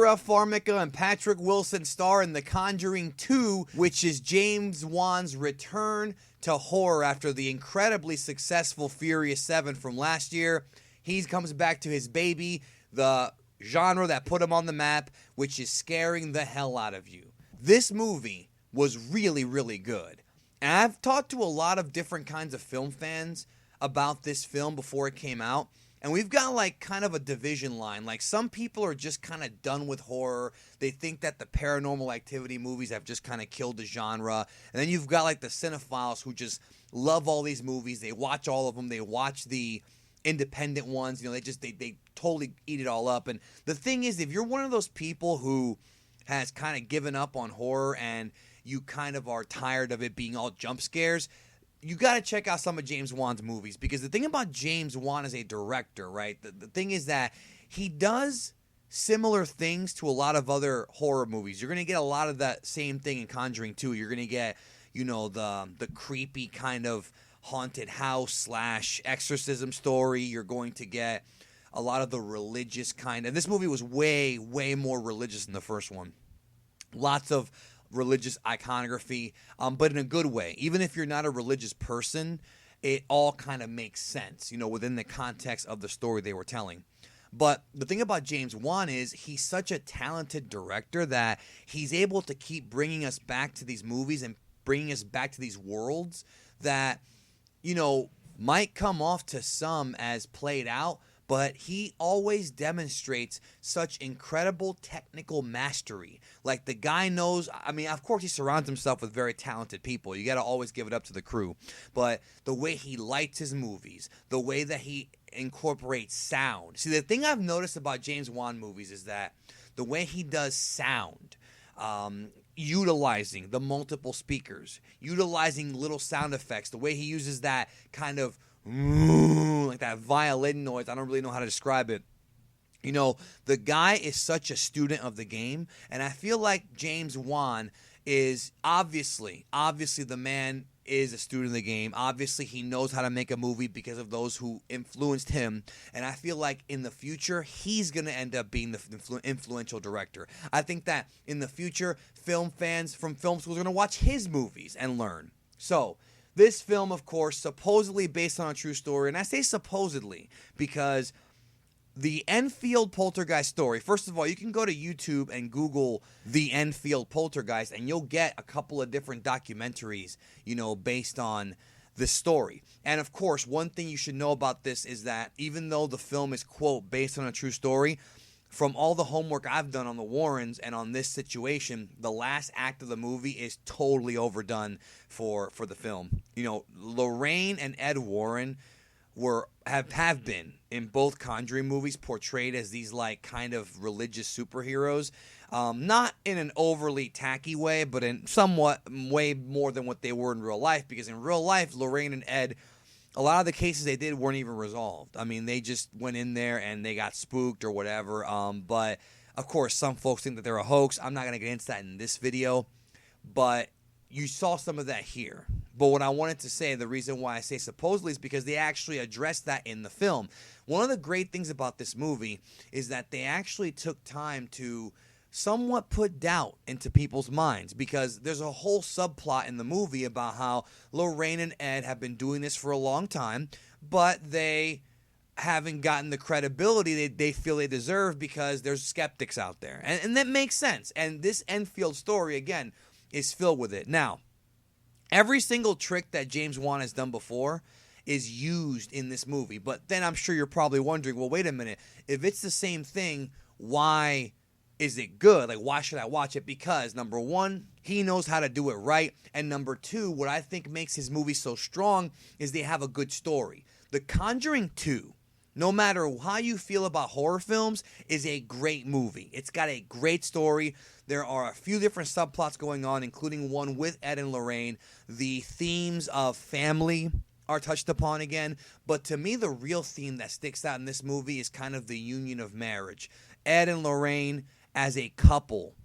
Vera Farmiga and Patrick Wilson star in The Conjuring 2, which is James Wan's return to horror after the incredibly successful Furious 7 from last year. He comes back to his baby, the genre that put him on the map, which is scaring the hell out of you. This movie was really, really good. And I've talked to a lot of different kinds of film fans about this film before it came out. And we've got like kind of a division line. Like some people are just kind of done with horror. They think that the paranormal activity movies have just kind of killed the genre. And then you've got like the cinephiles who just love all these movies. They watch all of them. They watch the independent ones. You know, they totally eat it all up. And the thing is, if you're one of those people who has kind of given up on horror and you kind of are tired of it being all jump scares, you got to check out some of James Wan's movies. Because the thing about James Wan as a director, right, the thing is that he does similar things to a lot of other horror movies. You're going to get a lot of that same thing in Conjuring 2. You're going to get, you know, the creepy kind of haunted house / exorcism story. You're going to get a lot of the religious kind of... This movie was way, way more religious than the first one. Lots of religious iconography, but in a good way. Even if you're not a religious person, it all kind of makes sense, you know, within the context of the story they were telling. But the thing about James Wan is he's such a talented director that he's able to keep bringing us back to these movies and bringing us back to these worlds that, you know, might come off to some as played out, but he always demonstrates such incredible technical mastery. Like, the guy knows, I mean, of course he surrounds himself with very talented people. You got to always give it up to the crew. But the way he lights his movies, the way that he incorporates sound. See, the thing I've noticed about James Wan movies is that the way he does sound, utilizing the multiple speakers, utilizing little sound effects, the way he uses that kind of like that violin noise. I don't really know how to describe it. You know, the guy is such a student of the game, and I feel like James Wan is obviously the man is a student of the game. Obviously, he knows how to make a movie because of those who influenced him, and I feel like in the future, he's going to end up being the influential director. I think that in the future, film fans from film schools are going to watch his movies and learn. So, this film, of course, supposedly based on a true story, and I say supposedly because the Enfield Poltergeist story, first of all, you can go to YouTube and Google the Enfield Poltergeist, and you'll get a couple of different documentaries, you know, based on this story. And, of course, one thing you should know about this is that even though the film is, quote, based on a true story, from all the homework I've done on the Warrens and on this situation, the last act of the movie is totally overdone for the film. You know, Lorraine and Ed Warren have been in both Conjuring movies portrayed as these like kind of religious superheroes, not in an overly tacky way, but in somewhat way more than what they were in real life. Because in real life, Lorraine and Ed, a lot of the cases they did weren't even resolved. I mean, they just went in there and they got spooked or whatever. But, of course, some folks think that they're a hoax. I'm not going to get into that in this video. But you saw some of that here. But what I wanted to say, the reason why I say supposedly is because they actually addressed that in the film. One of the great things about this movie is that they actually took time to somewhat put doubt into people's minds, because there's a whole subplot in the movie about how Lorraine and Ed have been doing this for a long time, but they haven't gotten the credibility they feel they deserve because there's skeptics out there. And that makes sense. And this Enfield story, again, is filled with it. Now, every single trick that James Wan has done before is used in this movie. But then I'm sure you're probably wondering, well, wait a minute. If it's the same thing, why is it good? Like, why should I watch it? Because, number one, he knows how to do it right. And number two, what I think makes his movies so strong is they have a good story. The Conjuring 2, no matter how you feel about horror films, is a great movie. It's got a great story. There are a few different subplots going on, including one with Ed and Lorraine. The themes of family are touched upon again. But to me, the real theme that sticks out in this movie is kind of the union of marriage. Ed and Lorraine as a couple.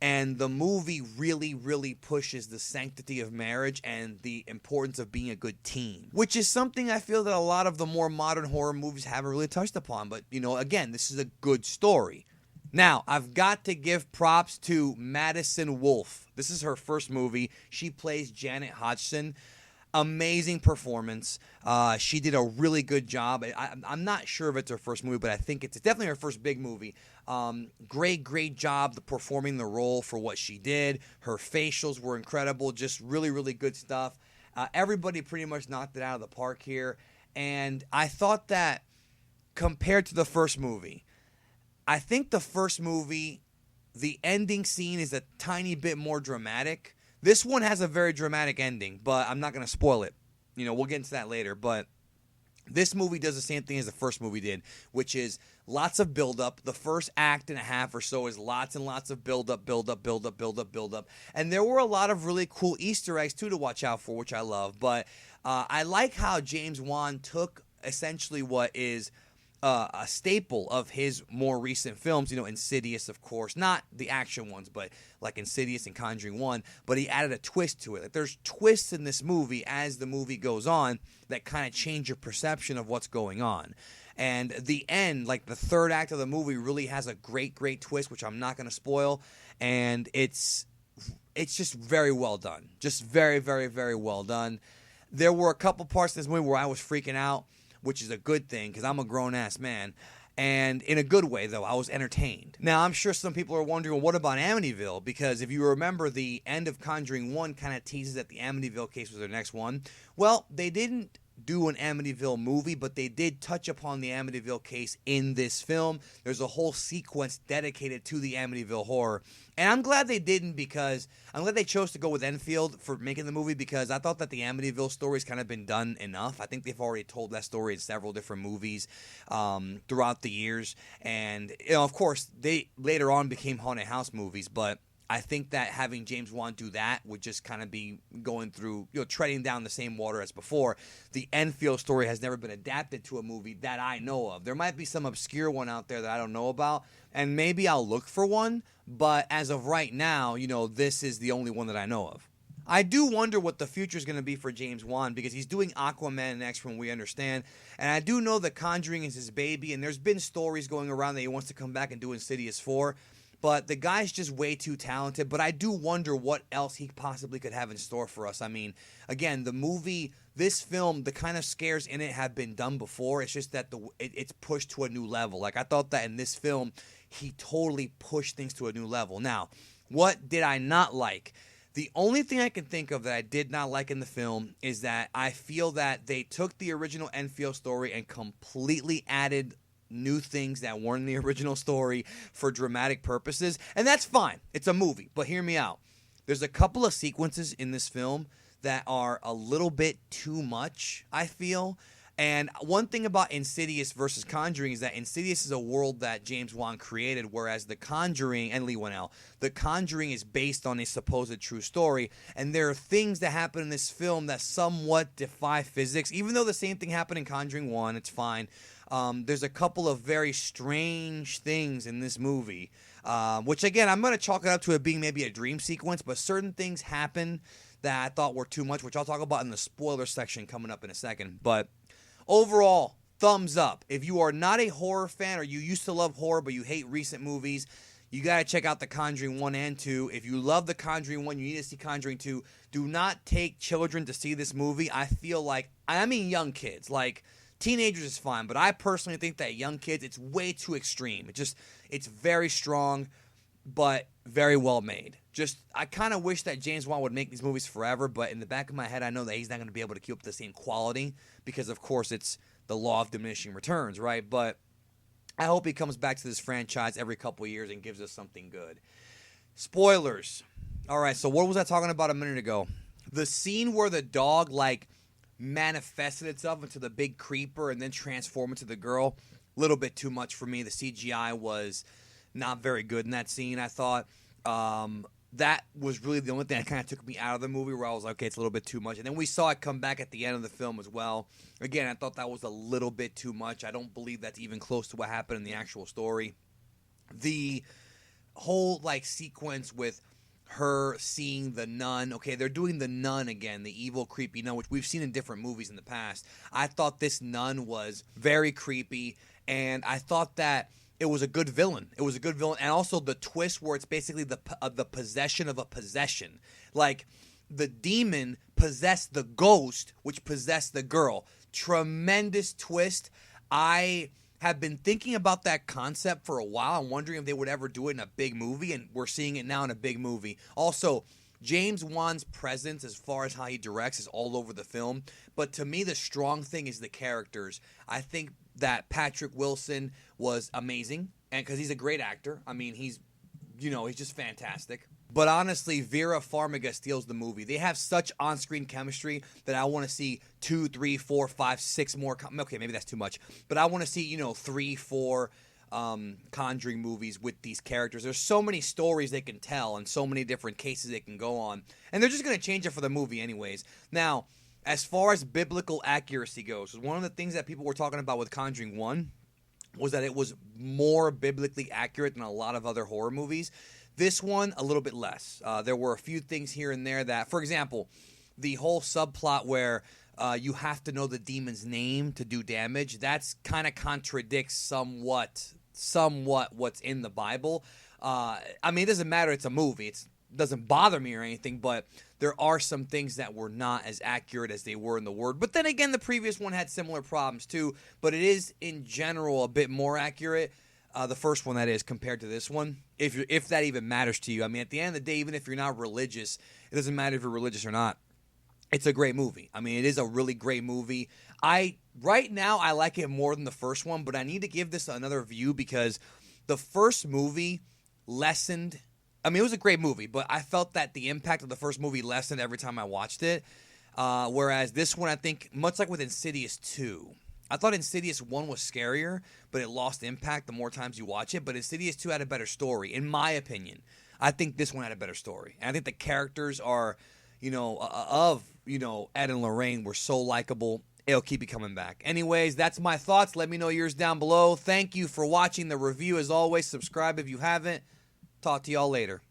And the movie really, really pushes the sanctity of marriage and the importance of being a good team, which is something I feel that a lot of the more modern horror movies haven't really touched upon. But, you know, again, this is a good story. Now, I've got to give props to Madison Wolfe. This is her first movie. She plays Janet Hodgson. Amazing performance. She did a really good job. I'm not sure if it's her first movie, but I think it's definitely her first big movie. Great job performing the role for what she did. Her facials were incredible. Just really, really good stuff. Everybody pretty much knocked it out of the park here. And I thought that compared to the first movie, I think the first movie, the ending scene is a tiny bit more dramatic. This one has a very dramatic ending, but I'm not going to spoil it. We'll get into that later. But this movie does the same thing as the first movie did, which is lots of build-up. The first act and a half or so is lots and lots of build-up. And there were a lot of really cool Easter eggs, too, to watch out for, which I love. But I like how James Wan took essentially what is a staple of his more recent films, Insidious, of course, not the action ones, but like Insidious and Conjuring 1, but he added a twist to it. Like, there's twists in this movie as the movie goes on that kind of change your perception of what's going on. And the end, like the third act of the movie, really has a great twist, which I'm not going to spoil, and it's just very well done. Just very, very, very well done. There were a couple parts in this movie where I was freaking out, which is a good thing because I'm a grown-ass man. And in a good way, though, I was entertained. Now, I'm sure some people are wondering, well, what about Amityville? Because if you remember, the end of Conjuring 1 kind of teases that the Amityville case was their next one. Well, they didn't do an Amityville movie, but they did touch upon the Amityville case in this film. There's a whole sequence dedicated to the Amityville horror. And I'm glad they didn't, because I'm glad they chose to go with Enfield for making the movie, because I thought that the Amityville story's kind of been done enough. I think they've already told that story in several different movies throughout the years. And, of course, they later on became haunted house movies, but I think that having James Wan do that would just kind of be going through, treading down the same water as before. The Enfield story has never been adapted to a movie that I know of. There might be some obscure one out there that I don't know about, and maybe I'll look for one, but as of right now, this is the only one that I know of. I do wonder what the future is going to be for James Wan, because he's doing Aquaman next, from what we understand. And I do know that Conjuring is his baby, and there's been stories going around that he wants to come back and do Insidious 4. But the guy's just way too talented. But I do wonder what else he possibly could have in store for us. I mean, again, this film, the kind of scares in it have been done before. It's just that it's pushed to a new level. Like, I thought that in this film, he totally pushed things to a new level. Now, what did I not like? The only thing I can think of that I did not like in the film is that I feel that they took the original Enfield story and completely added new things that weren't in the original story for dramatic purposes. And that's fine. It's a movie. But hear me out. There's a couple of sequences in this film that are a little bit too much, I feel. And one thing about Insidious versus Conjuring is that Insidious is a world that James Wan created, whereas The Conjuring, and Lee Winnell, The Conjuring is based on a supposed true story. And there are things that happen in this film that somewhat defy physics. Even though the same thing happened in Conjuring 1, it's fine. There's a couple of very strange things in this movie, which, again, I'm going to chalk it up to it being maybe a dream sequence, but certain things happen that I thought were too much, which I'll talk about in the spoiler section coming up in a second. But overall, thumbs up. If you are not a horror fan, or you used to love horror but you hate recent movies, you got to check out The Conjuring 1 and 2. If you love The Conjuring 1, you need to see Conjuring 2. Do not take children to see this movie. I mean young kids, like teenagers is fine, but I personally think that young kids, it's way too extreme. It's very strong, but very well made. I kind of wish that James Wan would make these movies forever, but in the back of my head, I know that he's not going to be able to keep up the same quality because, of course, it's the law of diminishing returns, right? But I hope he comes back to this franchise every couple of years and gives us something good. Spoilers. All right, so what was I talking about a minute ago? The scene where the dog, manifested itself into the big creeper and then transformed into the girl, a little bit too much for me. The CGI was not very good in that scene, I thought. That was really the only thing that kind of took me out of the movie, where I was like, okay, it's a little bit too much. And then we saw it come back at the end of the film as well. Again, I thought that was a little bit too much. I don't believe that's even close to what happened in the actual story. The whole sequence with her seeing the nun. Okay, they're doing the nun again, the evil, creepy nun, which we've seen in different movies in the past. I thought this nun was very creepy, and I thought that it was a good villain. It was a good villain, and also the twist where it's basically the possession of a possession. Like the demon possessed the ghost, which possessed the girl. Tremendous twist. I have been thinking about that concept for a while. I'm wondering if they would ever do it in a big movie, and we're seeing it now in a big movie. Also, James Wan's presence as far as how he directs is all over the film. But to me, the strong thing is the characters. I think that Patrick Wilson was amazing, and because he's a great actor. I mean, he's just fantastic. But honestly, Vera Farmiga steals the movie. They have such on-screen chemistry that I want to see 2, 3, 4, 5, 6 more. Okay, maybe that's too much. But I want to see, 3, 4 Conjuring movies with these characters. There's so many stories they can tell and so many different cases they can go on. And they're just going to change it for the movie anyways. Now, as far as biblical accuracy goes, one of the things that people were talking about with Conjuring 1 was that it was more biblically accurate than a lot of other horror movies. This one, a little bit less. There were a few things here and there that, for example, the whole subplot where you have to know the demon's name to do damage, that's kind of contradicts somewhat what's in the Bible. I mean, it doesn't matter. It's a movie. It doesn't bother me or anything, but there are some things that were not as accurate as they were in the Word. But then again, the previous one had similar problems too, but it is, in general, a bit more accurate. The first one, that is, compared to this one, if that even matters to you. I mean, at the end of the day, even if you're not religious, it doesn't matter if you're religious or not. It's a great movie. I mean, it is a really great movie. Right now, I like it more than the first one, but I need to give this another view because the first movie lessened. I mean, it was a great movie, but I felt that the impact of the first movie lessened every time I watched it. Whereas this one, I think, much like with Insidious 2, I thought Insidious 1 was scarier, but it lost impact the more times you watch it. But Insidious 2 had a better story, in my opinion. I think this one had a better story. And I think the characters are, Ed and Lorraine were so likable. It'll keep you coming back. Anyways, that's my thoughts. Let me know yours down below. Thank you for watching the review. As always, subscribe if you haven't. Talk to y'all later.